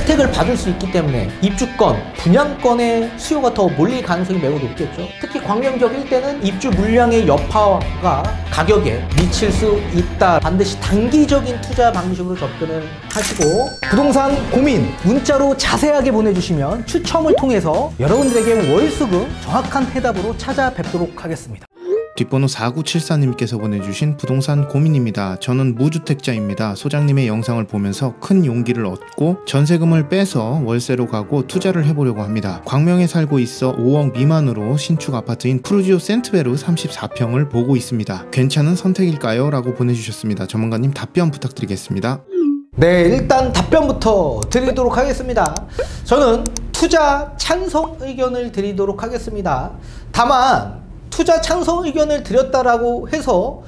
혜택을 받을 수 있기 때문에 입주권, 분양권의 수요가 더 몰릴 가능성이 매우 높겠죠. 특히 광명 지역 일대는 입주 물량의 여파가 가격에 미칠 수 있다. 반드시 단기적인 투자 방식으로 접근을 하시고, 부동산 고민 문자로 자세하게 보내주시면 추첨을 통해서 여러분들에게 월수금 정확한 해답으로 찾아뵙도록 하겠습니다. 뒷번호 4974님께서 보내주신 부동산 고민입니다. 저는 무주택자입니다. 소장님의 영상을 보면서 큰 용기를 얻고 전세금을 빼서 월세로 가고 투자를 해보려고 합니다. 광명에 살고 있어 5억 미만으로 신축 아파트인 프루지오 센트베르 34평을 보고 있습니다. 괜찮은 선택일까요? 라고 보내주셨습니다. 전문가님 답변 부탁드리겠습니다. 네, 일단 답변부터 드리도록 하겠습니다. 저는 투자 찬성 의견을 드리도록 하겠습니다. 다만 투자 찬성 의견을 드렸다라고 해서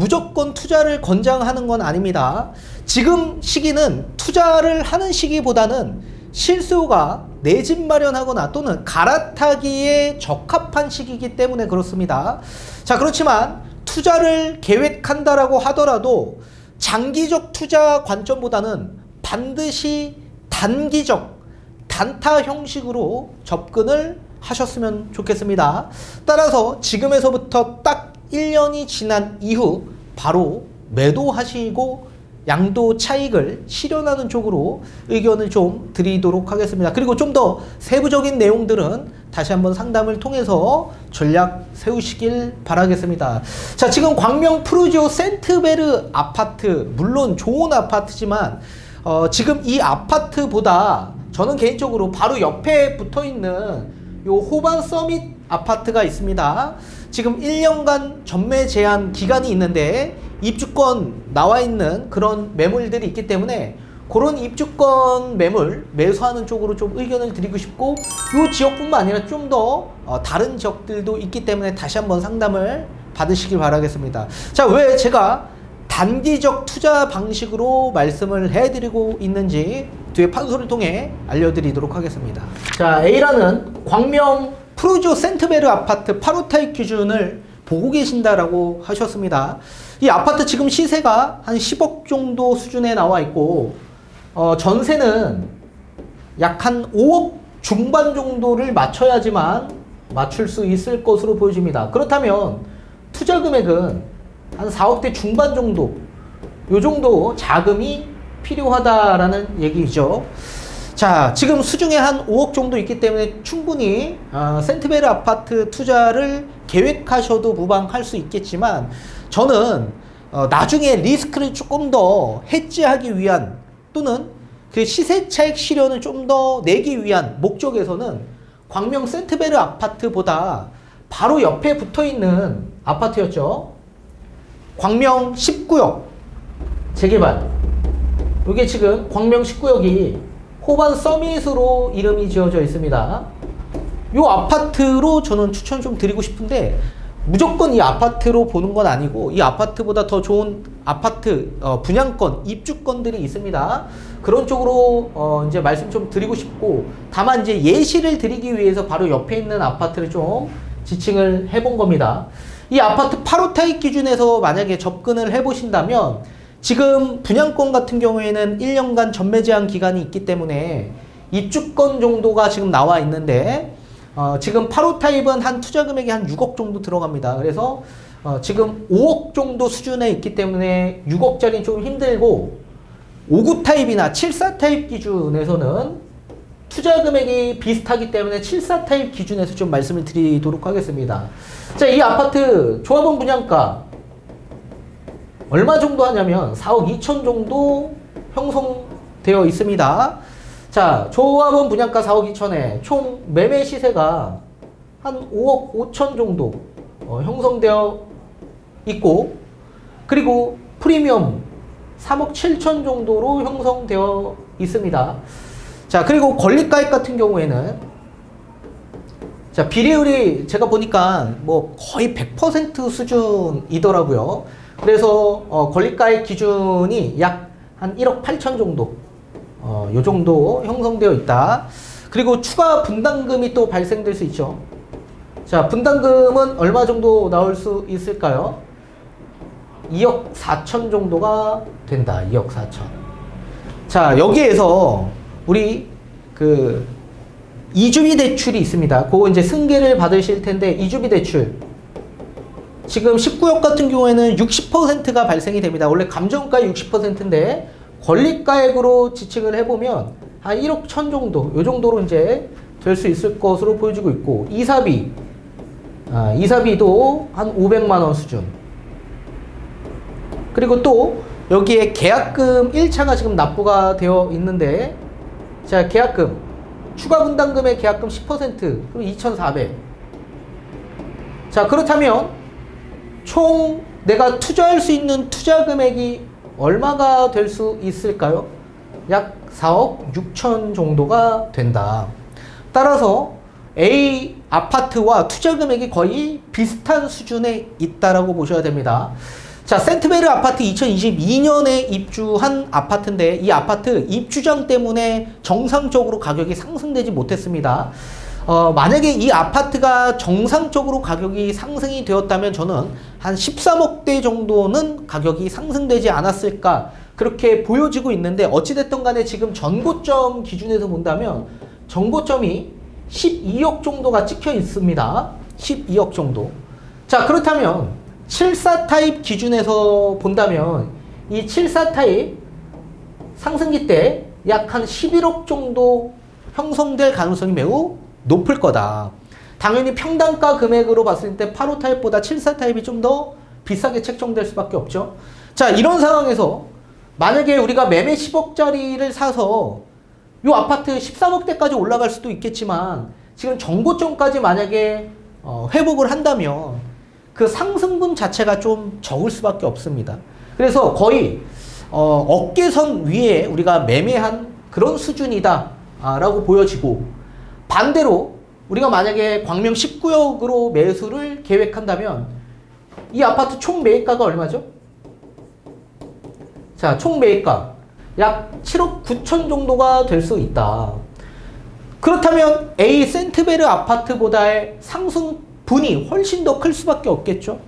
무조건 투자를 권장하는 건 아닙니다. 지금 시기는 투자를 하는 시기보다는 실수요가 내 집 마련하거나 또는 갈아타기에 적합한 시기이기 때문에 그렇습니다. 자, 그렇지만 투자를 계획한다라고 하더라도 장기적 투자 관점보다는 반드시 단기적 단타 형식으로 접근을 하셨으면 좋겠습니다. 따라서 지금에서부터 딱 1년이 지난 이후 바로 매도하시고 양도 차익을 실현하는 쪽으로 의견을 좀 드리도록 하겠습니다. 그리고 좀 더 세부적인 내용들은 다시 한번 상담을 통해서 전략 세우시길 바라겠습니다. 자, 지금 광명 프루지오 센트베르 아파트, 물론 좋은 아파트지만 지금 이 아파트보다 저는 개인적으로 바로 옆에 붙어있는 요 호반 서밋 아파트가 있습니다. 지금 1년간 전매 제한 기간이 있는데 입주권 나와 있는 그런 매물들이 있기 때문에 그런 입주권 매물 매수하는 쪽으로 좀 의견을 드리고 싶고, 요 지역뿐만 아니라 좀 더 다른 지역들도 있기 때문에 다시 한번 상담을 받으시길 바라겠습니다. 자, 왜 제가 단기적 투자 방식으로 말씀을 해드리고 있는지 뒤에 판소를 통해 알려드리도록 하겠습니다. 자, A라는 광명 프루지오 센트베르 아파트 8호 타입 기준을 보고 계신다라고 하셨습니다. 이 아파트 지금 시세가 한 10억 정도 수준에 나와 있고 전세는 약 한 5억 중반 정도를 맞춰야지만 맞출 수 있을 것으로 보여집니다. 그렇다면 투자 금액은 한 4억대 중반 정도, 요 정도 자금이 필요하다라는 얘기죠. 자, 지금 수중에 한 5억 정도 있기 때문에 충분히 센트베르 아파트 투자를 계획하셔도 무방할 수 있겠지만, 저는 나중에 리스크를 조금 더 해지하기 위한 또는 그 시세 차익 실현을 좀 더 내기 위한 목적에서는 광명 센트베르 아파트보다 바로 옆에 붙어있는 아파트였죠. 광명 19역 재개발, 이게 지금 광명 19역이 호반 서밋으로 이름이 지어져 있습니다. 이 아파트로 저는 추천 좀 드리고 싶은데, 무조건 이 아파트로 보는 건 아니고 이 아파트보다 더 좋은 아파트 분양권, 입주권들이 있습니다. 그런 쪽으로 이제 말씀 좀 드리고 싶고, 다만 이제 예시를 드리기 위해서 바로 옆에 있는 아파트를 좀 지칭을 해본 겁니다. 이 아파트 8호 타입 기준에서 만약에 접근을 해보신다면, 지금 분양권 같은 경우에는 1년간 전매 제한 기간이 있기 때문에 입주권 정도가 지금 나와 있는데, 지금 8호 타입은 한 투자 금액이 한 6억 정도 들어갑니다. 그래서 지금 5억 정도 수준에 있기 때문에 6억짜리는 좀 힘들고, 5구 타입이나 74 타입 기준에서는 투자 금액이 비슷하기 때문에 74 타입 기준에서 좀 말씀을 드리도록 하겠습니다. 자, 이 아파트 조합원 분양가 얼마 정도 하냐면 4억 2천 정도 형성되어 있습니다. 자, 조합원 분양가 4억 2천에 총 매매 시세가 한 5억 5천 정도 형성되어 있고, 그리고 프리미엄 3억 7천 정도로 형성되어 있습니다. 자, 그리고 권리가액 같은 경우에는 자, 비례율이 제가 보니까 뭐 거의 100% 수준이더라고요. 그래서 권리가액 기준이 약 한 1억 8천 정도 요 정도 형성되어 있다. 그리고 추가 분담금이 또 발생될 수 있죠. 자, 분담금은 얼마 정도 나올 수 있을까요? 2억 4천 정도가 된다. 2억 4천. 자, 여기에서 우리 그 이주비 대출이 있습니다. 그거 이제 승계를 받으실 텐데, 이주비 대출 지금 19억 같은 경우에는 60%가 발생이 됩니다. 원래 감정가 60%인데 권리가액으로 지칭을 해보면 한 1억 1천 정도, 요 정도로 이제 될 수 있을 것으로 보여지고 있고, 이사비, 이사비도 한 500만 원 수준. 그리고 또 여기에 계약금 1차가 지금 납부가 되어 있는데, 자, 계약금 추가 분담금의 계약금 10%, 그럼 2,400. 자, 그렇다면 총 내가 투자할 수 있는 투자 금액이 얼마가 될 수 있을까요? 약 4억 6천 정도가 된다. 따라서 A 아파트와 투자 금액이 거의 비슷한 수준에 있다라고 보셔야 됩니다. 자, 센트베르 아파트 2022년에 입주한 아파트인데, 이 아파트 입주장 때문에 정상적으로 가격이 상승되지 못했습니다. 만약에 이 아파트가 정상적으로 가격이 상승이 되었다면 저는 한 13억대 정도는 가격이 상승되지 않았을까, 그렇게 보여지고 있는데, 어찌됐든 간에 지금 전고점 기준에서 본다면 전고점이 12억 정도가 찍혀 있습니다. 12억 정도. 자, 그렇다면 74 타입 기준에서 본다면 이 74 타입 상승기 때 약 한 11억 정도 형성될 가능성이 매우 높을 거다. 당연히 평당가 금액으로 봤을 때 85 타입보다 74 타입이 좀 더 비싸게 책정될 수밖에 없죠. 자, 이런 상황에서 만약에 우리가 매매 10억짜리를 사서 이 아파트 13억대까지 올라갈 수도 있겠지만, 지금 정고점까지 만약에 회복을 한다면 그 상승분 자체가 좀 적을 수밖에 없습니다. 그래서 거의 어깨선 위에 우리가 매매한 그런 수준이다 라고 보여지고, 반대로 우리가 만약에 광명 19역으로 매수를 계획한다면 이 아파트 총 매입가가 얼마죠? 자, 총 매입가 약 7억 9천 정도가 될 수 있다. 그렇다면 A 센트베르 아파트보다의 상승분이 훨씬 더 클 수밖에 없겠죠.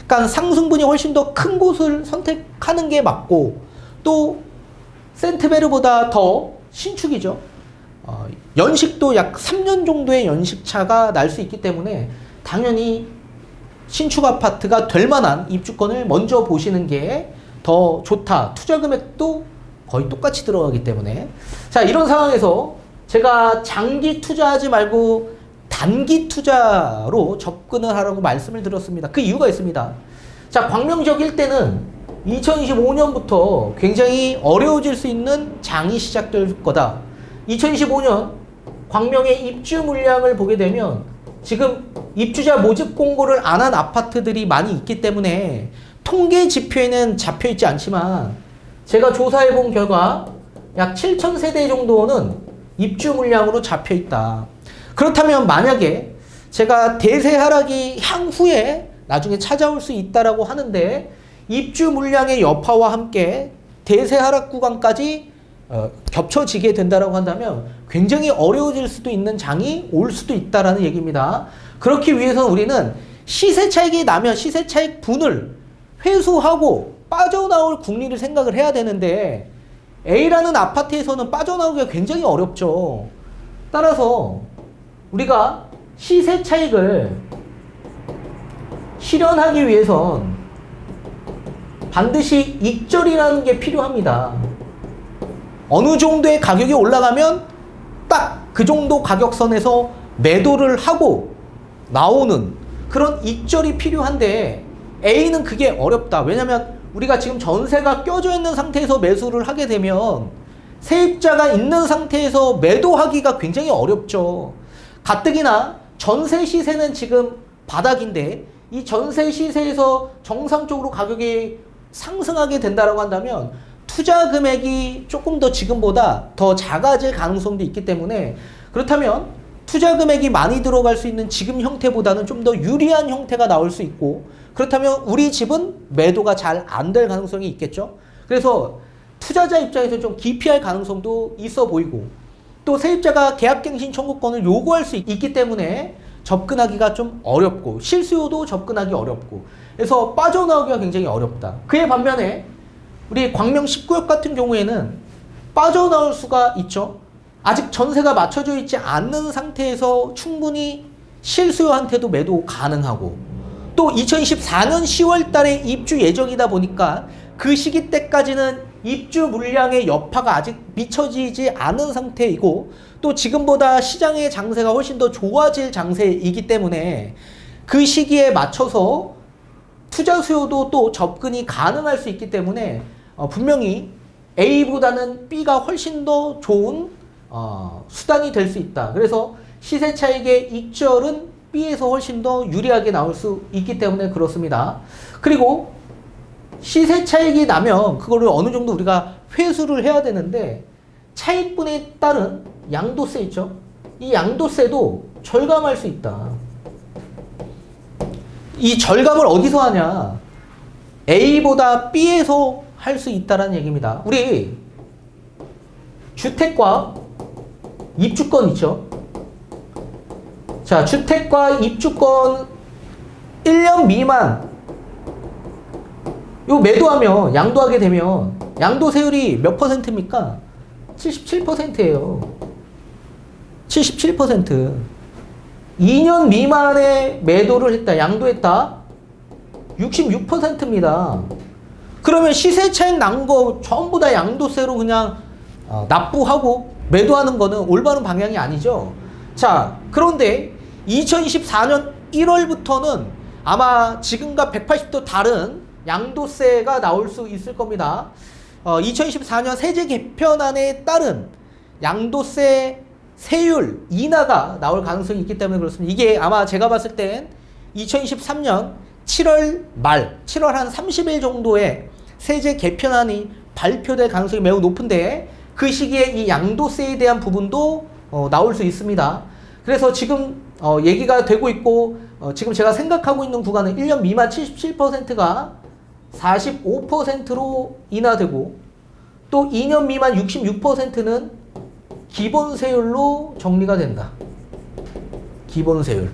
그러니까 상승분이 훨씬 더 큰 곳을 선택하는 게 맞고, 또 센트베르보다 더 신축이죠. 연식도 약 3년 정도의 연식차가 날 수 있기 때문에 당연히 신축 아파트가 될 만한 입주권을 먼저 보시는 게 더 좋다. 투자 금액도 거의 똑같이 들어가기 때문에. 자, 이런 상황에서 제가 장기 투자하지 말고 단기 투자로 접근을 하라고 말씀을 드렸습니다. 그 이유가 있습니다. 자, 광명 지역 일대는 2025년부터 굉장히 어려워질 수 있는 장이 시작될 거다. 2025년 광명의 입주 물량을 보게 되면 지금 입주자 모집 공고를 안 한 아파트들이 많이 있기 때문에 통계 지표에는 잡혀있지 않지만, 제가 조사해 본 결과 약 7,000세대 정도는 입주 물량으로 잡혀있다. 그렇다면 만약에 제가 대세 하락이 향후에 나중에 찾아올 수 있다라고 하는데, 입주 물량의 여파와 함께 대세 하락 구간까지 겹쳐지게 된다라고 한다면 굉장히 어려워질 수도 있는 장이 올 수도 있다라는 얘기입니다. 그렇기 위해서는 우리는 시세 차익이 나면 시세 차익 분을 회수하고 빠져나올 국리를 생각을 해야 되는데, A라는 아파트에서는 빠져나오기가 굉장히 어렵죠. 따라서 우리가 시세 차익을 실현하기 위해선 반드시 익절이라는 게 필요합니다. 어느 정도의 가격이 올라가면 딱 그 정도 가격선에서 매도를 하고 나오는 그런 익절이 필요한데, A는 그게 어렵다. 왜냐면 우리가 지금 전세가 껴져 있는 상태에서 매수를 하게 되면 세입자가 있는 상태에서 매도하기가 굉장히 어렵죠. 가뜩이나 전세 시세는 지금 바닥인데, 이 전세 시세에서 정상적으로 가격이 상승하게 된다고 한다면 투자 금액이 조금 더 지금보다 더 작아질 가능성도 있기 때문에, 그렇다면 투자 금액이 많이 들어갈 수 있는 지금 형태보다는 좀 더 유리한 형태가 나올 수 있고, 그렇다면 우리 집은 매도가 잘 안 될 가능성이 있겠죠. 그래서 투자자 입장에서 좀 기피할 가능성도 있어 보이고, 또 세입자가 계약갱신 청구권을 요구할 수 있기 때문에 접근하기가 좀 어렵고, 실수요도 접근하기 어렵고, 그래서 빠져나오기가 굉장히 어렵다. 그에 반면에 우리 광명 19역 같은 경우에는 빠져나올 수가 있죠. 아직 전세가 맞춰져 있지 않는 상태에서 충분히 실수요한테도 매도 가능하고, 또 2024년 10월 달에 입주 예정이다 보니까 그 시기 때까지는 입주 물량의 여파가 아직 미쳐지지 않은 상태이고, 또 지금보다 시장의 장세가 훨씬 더 좋아질 장세이기 때문에 그 시기에 맞춰서 투자 수요도 또 접근이 가능할 수 있기 때문에 분명히 A보다는 B가 훨씬 더 좋은 수단이 될 수 있다. 그래서 시세 차익의 익절은 B에서 훨씬 더 유리하게 나올 수 있기 때문에 그렇습니다. 그리고 시세 차익이 나면 그거를 어느 정도 우리가 회수를 해야 되는데, 차익분에 따른 양도세 있죠? 이 양도세도 절감할 수 있다. 이 절감을 어디서 하냐? A보다 B에서 할 수 있다는 얘기입니다. 우리 주택과 입주권 있죠? 자, 주택과 입주권 1년 미만 요 매도하면, 양도하게 되면 양도세율이 몇 %입니까? 77%예요. 77%. 2년 미만에 매도를 했다, 양도했다, 66%입니다. 그러면 시세 차익 난 거 전부 다 양도세로 그냥 납부하고 매도하는 거는 올바른 방향이 아니죠. 자, 그런데 2024년 1월부터는 아마 지금과 180도 다른 양도세가 나올 수 있을 겁니다. 2024년 세제 개편안에 따른 양도세 세율 인하가 나올 가능성이 있기 때문에 그렇습니다. 이게 아마 제가 봤을 땐 2023년 7월 말, 7월 한 30일 정도에 세제 개편안이 발표될 가능성이 매우 높은데, 그 시기에 이 양도세에 대한 부분도 나올 수 있습니다. 그래서 지금 얘기가 되고 있고, 지금 제가 생각하고 있는 구간은 1년 미만 77%가 45%로 인하되고, 또 2년 미만 66%는 기본세율로 정리가 된다. 기본세율.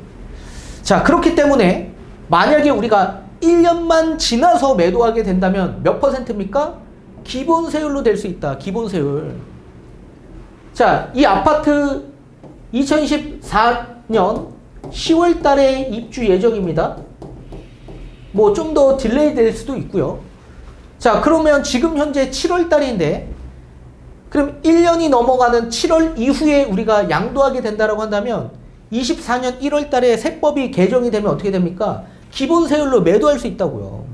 자, 그렇기 때문에 만약에 우리가 1년만 지나서 매도하게 된다면 몇 %입니까? 기본세율로 될 수 있다. 기본세율. 자, 이 아파트 2024년 10월 달에 입주 예정입니다. 뭐 좀 더 딜레이 될 수도 있고요. 자, 그러면 지금 현재 7월 달인데, 그럼 1년이 넘어가는 7월 이후에 우리가 양도하게 된다라고 한다면 24년 1월 달에 세법이 개정이 되면 어떻게 됩니까? 기본세율로 매도할 수 있다고요.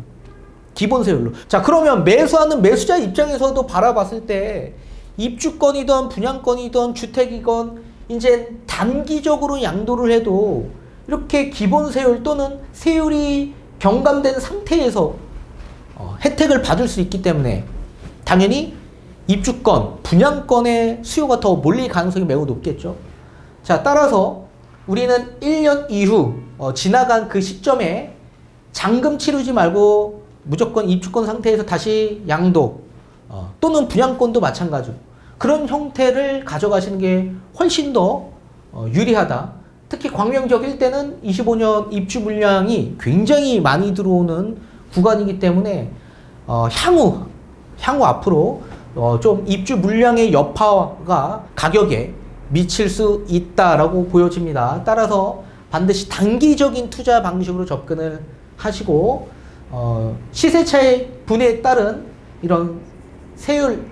기본세율로. 자, 그러면 매수하는 매수자 입장에서도 바라봤을 때 입주권이든 분양권이든 주택이건 이제 단기적으로 양도를 해도 이렇게 기본세율 또는 세율이 경감된 상태에서 혜택을 받을 수 있기 때문에 당연히 입주권, 분양권의 수요가 더 몰릴 가능성이 매우 높겠죠. 자, 따라서 우리는 1년 이후 지나간 그 시점에 잔금 치르지 말고 무조건 입주권 상태에서 다시 양도 또는 분양권도 마찬가지고 그런 형태를 가져가시는 게 훨씬 더 유리하다. 특히 광명지역 일대는 25년 입주 물량이 굉장히 많이 들어오는 구간이기 때문에 향후 앞으로 좀 입주 물량의 여파가 가격에 미칠 수 있다라고 보여집니다. 따라서 반드시 단기적인 투자 방식으로 접근을 하시고 시세 차익 분에 따른 이런 세율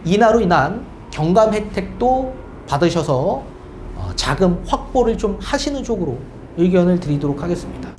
인하로 인한 경감 혜택도 받으셔서 자금 확보를 좀 하시는 쪽으로 의견을 드리도록 하겠습니다.